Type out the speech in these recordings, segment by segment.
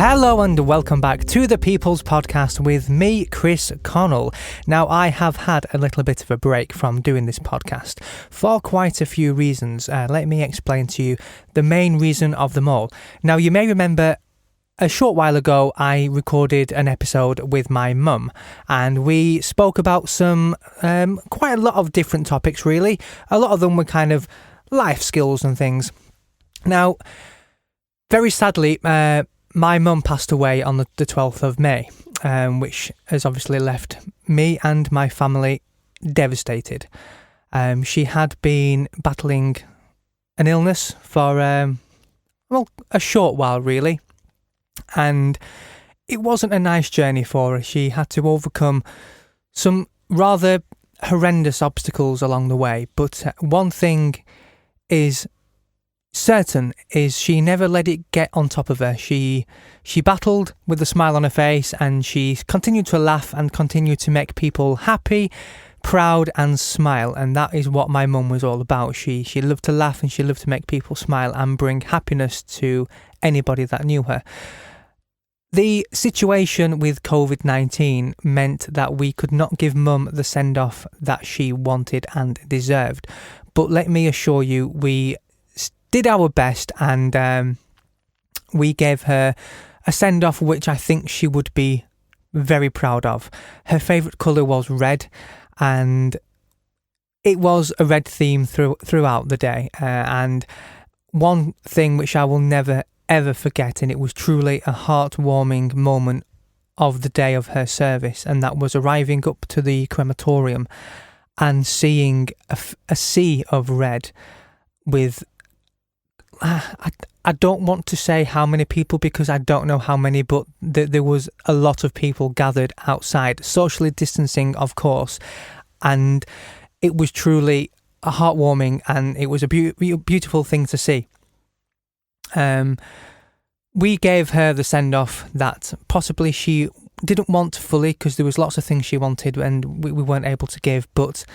Hello and welcome back to the People's Podcast with me, Kris Connell. Now, I have had a little bit of a break from doing this podcast for quite a few reasons. Let me explain to you the main reason of them all. Now, you may remember a short while ago, I recorded an episode with my mum, and we spoke about some quite a lot of different topics, really. A lot of them were kind of life skills and things. Now, very sadly, my mum passed away on the 12th of May, which has obviously left me and my family devastated. She had been battling an illness for, a short while, really. And it wasn't a nice journey for her. She had to overcome some rather horrendous obstacles along the way. But one thing is certain, is she never let it get on top of her. She battled with a smile on her face, and she continued to laugh and continued to make people happy, proud and smile. And that is what my mum was all about. She loved to laugh, and she loved to make people smile and bring happiness to anybody that knew her. The situation with COVID-19 meant that we could not give Mum the send-off that she wanted and deserved. But let me assure you, we did our best, and we gave her a send-off which I think she would be very proud of. Her favourite colour was red, and it was a red theme throughout the day. And one thing which I will never ever forget, and it was truly a heartwarming moment of the day of her service, and that was arriving up to the crematorium and seeing a sea of red with I don't want to say how many people, because I don't know how many, but there was a lot of people gathered outside, socially distancing, of course, and it was truly heartwarming, and it was a beautiful thing to see. We gave her the send-off that possibly she didn't want fully, because there was lots of things she wanted and we weren't able to give, but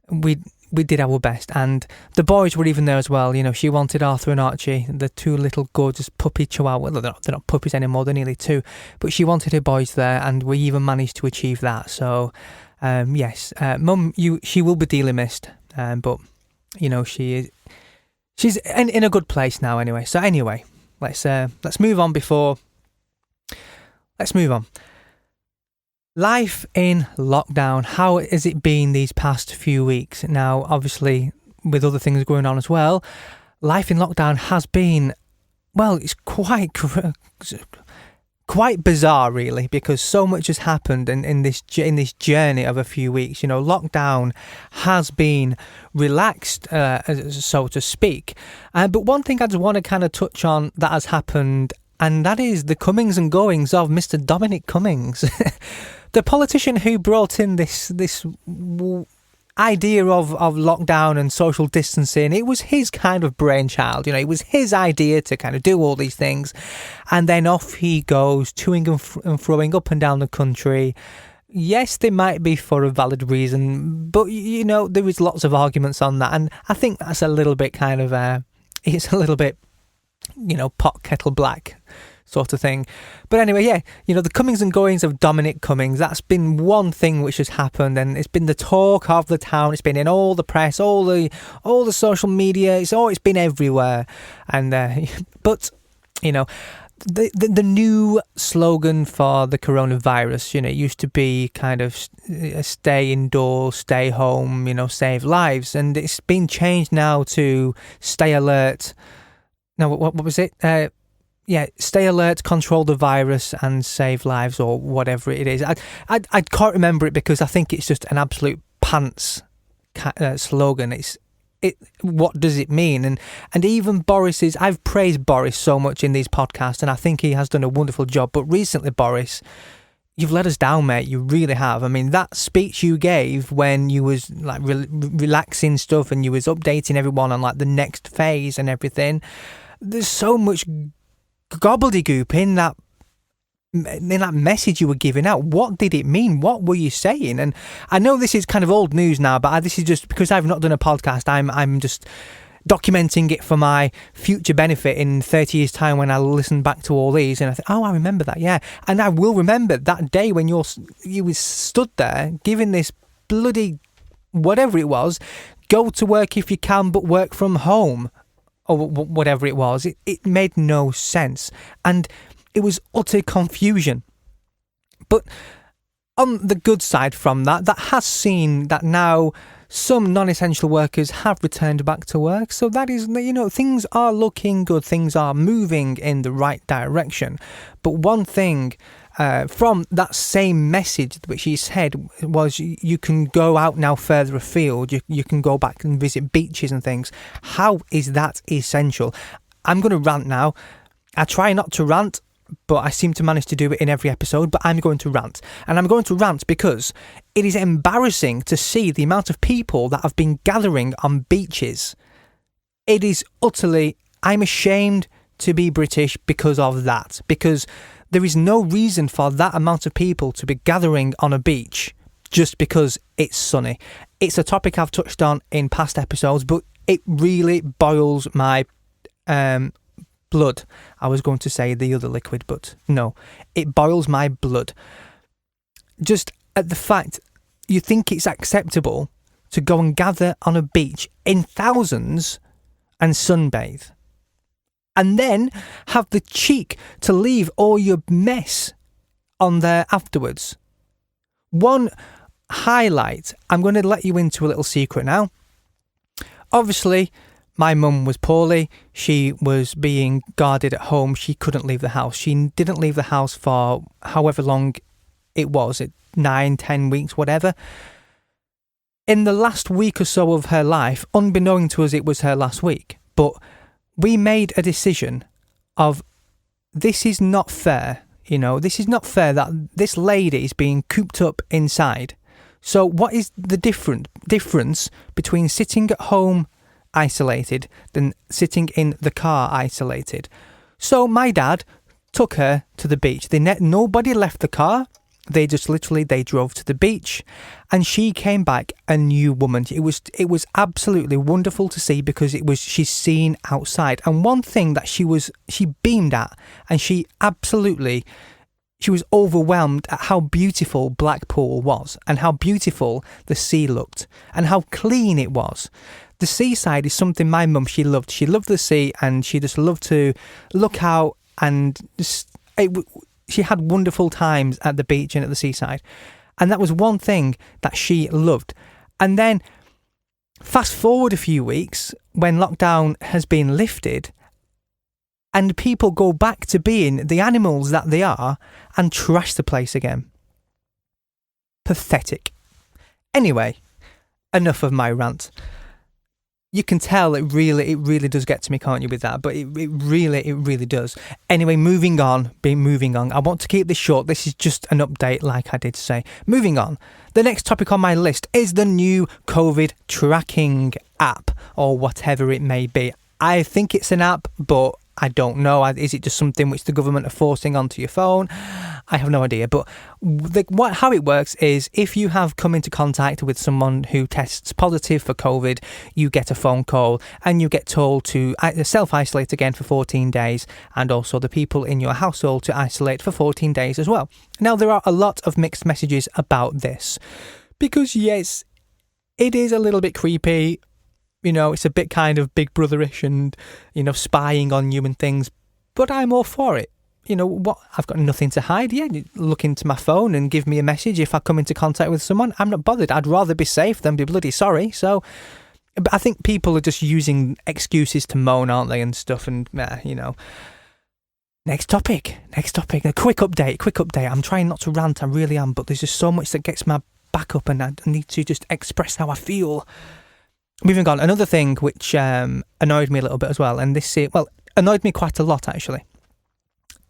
we did our best. And the boys were even there as well. You know, she wanted Arthur and Archie, the two little gorgeous puppy chihuahua. Well, they're not puppies anymore, they're nearly 2, but she wanted her boys there, and we even managed to achieve that. So yes, Mum, she will be dearly missed, but you know, she's in a good place now anyway. So anyway, let's move on Let's move on. Life in lockdown, how has it been these past few weeks? Now, obviously, with other things going on as well, life in lockdown has been, well, it's quite bizarre, really, because so much has happened in this journey of a few weeks. You know, lockdown has been relaxed, so to speak. But one thing I just want to kind of touch on that has happened, and that is the comings and goings of Mr. Dominic Cummings, the politician who brought in this idea of lockdown and social distancing. It was his kind of brainchild, you know, it was his idea to kind of do all these things, and then off he goes, toing and froing up and down the country. Yes, they might be for a valid reason, but you know, there is lots of arguments on that, and I think that's a little bit kind of it's a little bit, you know, pot kettle black sort of thing. But anyway, yeah, you know, the comings and goings of Dominic Cummings, that's been one thing which has happened, and it's been the talk of the town. It's been in all the press, all the social media. It's been everywhere. And but you know, the new slogan for the coronavirus, you know, it used to be kind of stay indoors, stay home, you know, save lives, and it's been changed now to stay alert. No, what was it? Stay alert, control the virus, and save lives, or whatever it is. I can't remember it, because I think it's just an absolute pants slogan. What does it mean? And even Boris's, I've praised Boris so much in these podcasts, and I think he has done a wonderful job. But recently, Boris, you've let us down, mate. You really have. I mean, that speech you gave when you was like relaxing stuff, and you was updating everyone on like the next phase and everything. There's so much gobbledygook in that message you were giving out. What did it mean? What were you saying? And I know this is kind of old news now, but this is just because I've not done a podcast. I'm just documenting it for my future benefit in 30 years' time when I listen back to all these, and I think, oh, I remember that, yeah. And I will remember that day when you was stood there giving this bloody, whatever it was, go to work if you can, but work from home, or whatever it was. It made no sense, and it was utter confusion. But on the good side from that has seen that now some non-essential workers have returned back to work. So that is, things are looking good. Things are moving in the right direction. But one thing from that same message which he said was, you can go out now further afield. You can go back and visit beaches and things. How is that essential? I'm going to rant now. I try not to rant, but I seem to manage to do it in every episode. But I'm going to rant. And I'm going to rant because it is embarrassing to see the amount of people that have been gathering on beaches. It is utterly... I'm ashamed to be British because of that. Because there is no reason for that amount of people to be gathering on a beach just because it's sunny. It's a topic I've touched on in past episodes, but it really boils my... blood. I was going to say the other liquid, but no, it boils my blood. Just at the fact you think it's acceptable to go and gather on a beach in thousands and sunbathe, and then have the cheek to leave all your mess on there afterwards. One highlight, I'm going to let you into a little secret now. Obviously, my mum was poorly. She was being guarded at home. She couldn't leave the house. She didn't leave the house for however long it was, 9-10 weeks, whatever. In the last week or so of her life, unbeknown to us, it was her last week. But we made a decision of, this is not fair. This is not fair that this lady is being cooped up inside. So what is the difference between sitting at home isolated than sitting in the car isolated? So my dad took her to the beach. Nobody left the car. They just they drove to the beach, and she came back a new woman. It was absolutely wonderful to see, because she's seen outside. And one thing that she beamed at, and she was overwhelmed at how beautiful Blackpool was, and how beautiful the sea looked, and how clean it was. The seaside is something my mum, she loved. She loved the sea, and she just loved to look out, and she had wonderful times at the beach and at the seaside. And that was one thing that she loved. And then fast forward a few weeks, when lockdown has been lifted, and people go back to being the animals that they are and trash the place again. Pathetic. Anyway, enough of my rant. You can tell it really does get to me, can't you, with that? But it really does. Anyway, moving on. I want to keep this short. This is just an update, like I did say. Moving on. The next topic on my list is the new COVID tracking app, or whatever it may be. I think it's an app, but I don't know. Is it just something which the government are forcing onto your phone? I have no idea. But how it works is, if you have come into contact with someone who tests positive for COVID, you get a phone call and you get told to self-isolate again for 14 days, and also the people in your household to isolate for 14 days as well. Now, there are a lot of mixed messages about this, because yes, it is a little bit creepy. It's a bit kind of Big Brother-ish and, spying on you and things. But I'm all for it. What? I've got nothing to hide. Yeah, look into my phone and give me a message if I come into contact with someone. I'm not bothered. I'd rather be safe than be bloody sorry. So, but I think people are just using excuses to moan, aren't they, and stuff. And, Next topic. A quick update. I'm trying not to rant. I really am. But there's just so much that gets my back up, and I need to just express how I feel. Moving on, another thing which annoyed me a little bit as well, and annoyed me quite a lot actually.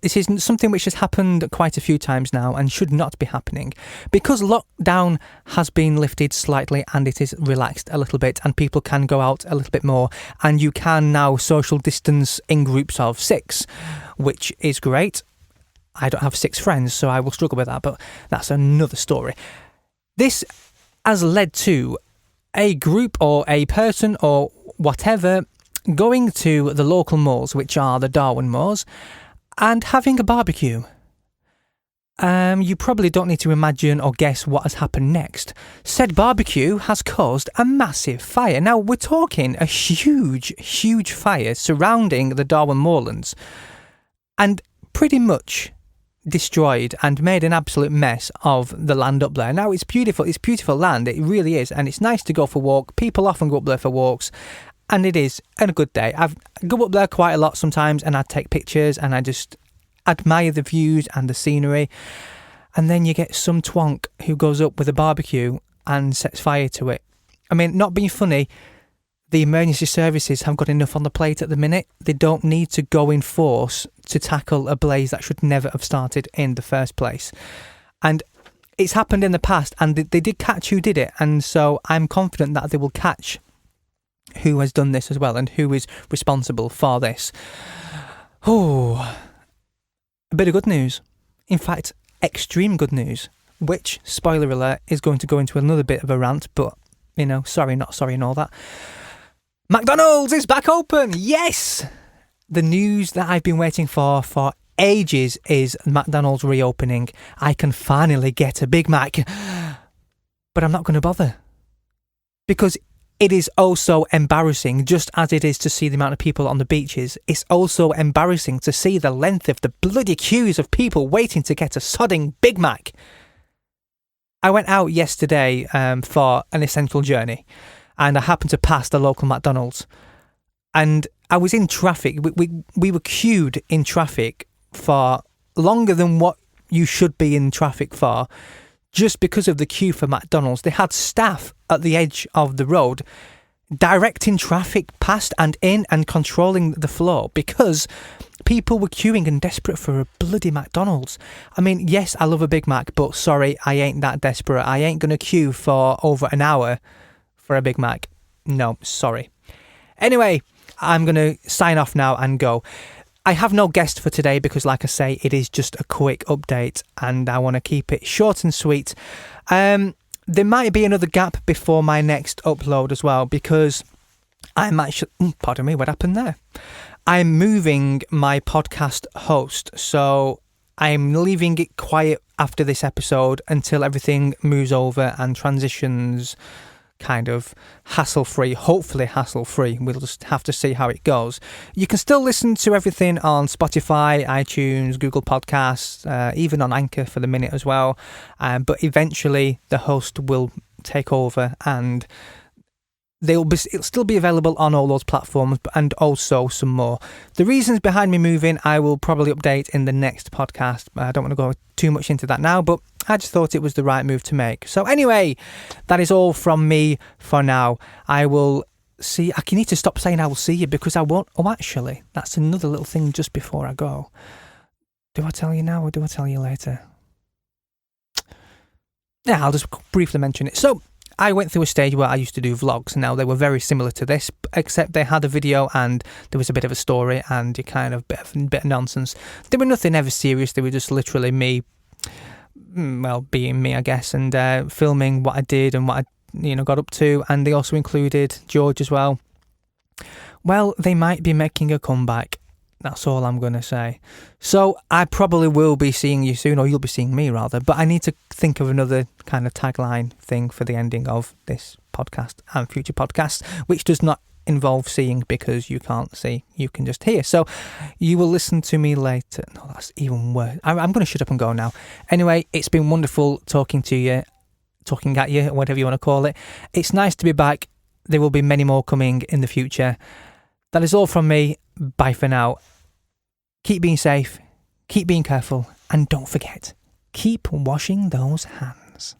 This is something which has happened quite a few times now and should not be happening. Because lockdown has been lifted slightly and it is relaxed a little bit, and people can go out a little bit more, and you can now social distance in groups of 6, which is great. I don't have 6 friends, so I will struggle with that, but that's another story. This has led to a group or a person or whatever going to the local moors, which are the Darwin Moors, and having a barbecue. You probably don't need to imagine or guess what has happened next. Said barbecue has caused a massive fire. Now, we're talking a huge fire surrounding the Darwin moorlands, and pretty much destroyed and made an absolute mess of the land up there. Now, it's beautiful land, it really is, and it's nice to go for a walk. People often go up there for walks, and it is a good day. I go up there quite a lot sometimes, and I take pictures, and I just admire the views and the scenery. And then you get some twonk who goes up with a barbecue and sets fire to it. I mean, not being funny, the emergency services have got enough on the plate at the minute. They don't need to go in force to tackle a blaze that should never have started in the first place. And it's happened in the past, and they did catch who did it, and so I'm confident that they will catch who has done this as well and who is responsible for this. Oh, a bit of good news. In fact, extreme good news, which, spoiler alert, is going to go into another bit of a rant, but, sorry, not sorry and all that. McDonald's is back open! Yes! The news that I've been waiting for ages is McDonald's reopening. I can finally get a Big Mac. But I'm not going to bother. Because it is also embarrassing, just as it is to see the amount of people on the beaches. It's also embarrassing to see the length of the bloody queues of people waiting to get a sodding Big Mac. I went out yesterday for an essential journey, and I happened to pass the local McDonald's. And I was in traffic. We were queued in traffic for longer than what you should be in traffic for, just because of the queue for McDonald's. They had staff at the edge of the road directing traffic past and in and controlling the flow because people were queuing and desperate for a bloody McDonald's. I mean, yes, I love a Big Mac, but sorry, I ain't that desperate. I ain't going to queue for over an hour for a Big Mac. No, sorry. Anyway, I'm going to sign off now and go. I have no guest for today because, like I say, it is just a quick update and I want to keep it short and sweet. There might be another gap before my next upload as well because I'm actually... pardon me, what happened there? I'm moving my podcast host, so I'm leaving it quiet after this episode until everything moves over and transitions kind of hassle-free, hopefully hassle-free. We'll just have to see how it goes. You can still listen to everything on Spotify, iTunes, Google Podcasts, even on Anchor for the minute as well. But eventually the host will take over and it'll still be available on all those platforms and also some more. The reasons behind me moving I will probably update in the next podcast. I don't want to go too much into that now, but I just thought it was the right move to make. So anyway, that is all from me for now. I will see... I need to stop saying I will see you because I won't... Oh, actually, that's another little thing just before I go. Do I tell you now or do I tell you later? Yeah, I'll just briefly mention it. So, I went through a stage where I used to do vlogs. Now, they were very similar to this, except they had a video and there was a bit of a story and a kind of bit of nonsense. They were nothing ever serious. They were just literally me, well, being me, I guess, and filming what I did and what I got up to. And they also included George as well. Well, they might be making a comeback. That's all I'm going to say. So I probably will be seeing you soon, or you'll be seeing me rather, but I need to think of another kind of tagline thing for the ending of this podcast and future podcasts, which does not involve seeing because you can't see, you can just hear. So you will listen to me later. No, that's even worse. I'm going to shut up and go now. Anyway, it's been wonderful talking to you, talking at you, whatever you want to call it. It's nice to be back. There will be many more coming in the future. That is all from me. Bye for now. Keep being safe, keep being careful, and don't forget, keep washing those hands.